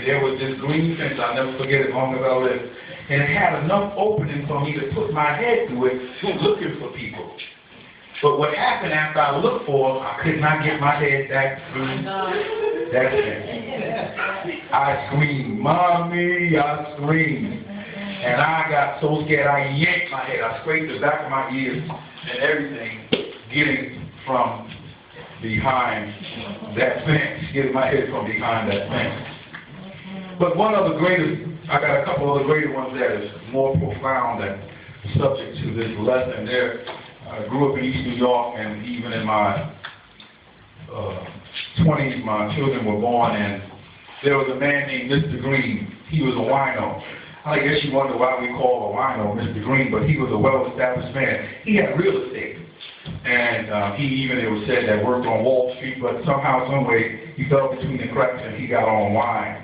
There was this green fence, I'll never forget it as long as I live. And it had enough opening for me to put my head through it, looking for people. But what happened after I looked for them, I could not get my head back through that fence. I screamed, "Mommy," I screamed. And I got so scared, I yanked my head. I scraped the back of my ears and everything, getting from behind that fence, getting my head from behind that fence. But one of the greatest, I got a couple of the greater ones that is more profound and subject to this lesson. I grew up in East New York, and even in my 20s, my children were born, and there was a man named Mr. Green. He was a wino. I guess you wonder why we call a wino Mr. Green, but he was a well-established man. He had real estate, and he even, it was said, that worked on Wall Street, but somehow, some way, he fell between the cracks and he got on wine.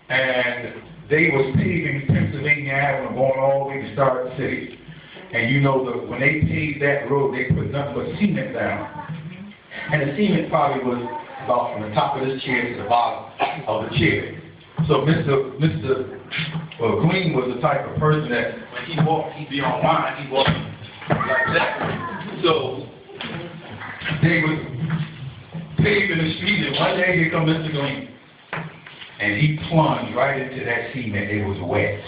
And they was paving Pennsylvania Avenue, going all the way to Stark City. And you know, when they paved that road, they put nothing but cement down. And the cement probably was about from the top of this chair to the bottom of the chair. So Mr. Green was the type of person that when he walked, he'd be on wine, he walked like that. So they was paving the street, and one day here comes Mr. Green. And he plunged right into that cement. It was wet.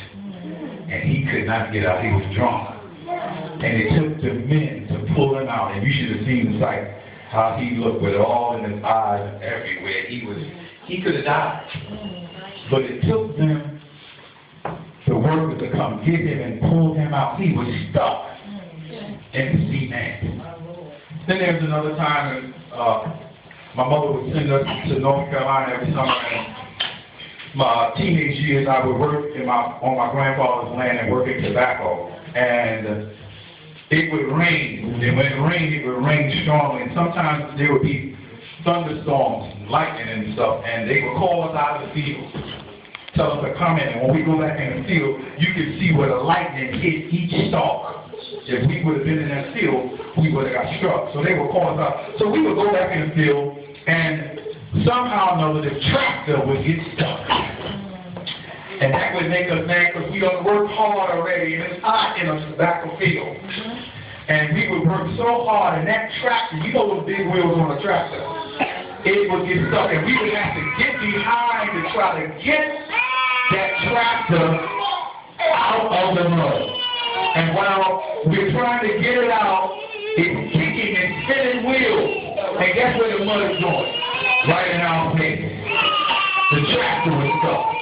And he could not get out. He was drunk. And it took the men to pull him out. And you should have seen the sight, how he looked with it all in his eyes and everywhere. He could have died. But it took them, the workers, to come get him and pull him out. He was stuck in the cement. Then there was another time my mother would send us to North Carolina every summer. And my teenage years, I would work on my grandfather's land and work in tobacco. And it would rain. And when it rained, it would rain strongly. And sometimes there would be thunderstorms, and lightning and stuff. And they would call us out of the field, tell us to come in. And when we go back in the field, you could see where the lightning hit each stalk. If we would have been in that field, we would have got struck. So they would call us out. So we would go back in the field, and somehow or another, the tractor would get stuck. And that would make us mad because we done worked hard already, and it's hot in a tobacco field. And we would work so hard, and that tractor, you know those big wheels on a tractor, it would get stuck, and we would have to get behind to try to get that tractor out of the mud. And while we're trying to get it out, it's kicking and spinning wheels. And guess where the mud is going? Right in our face. The tractor was stuck.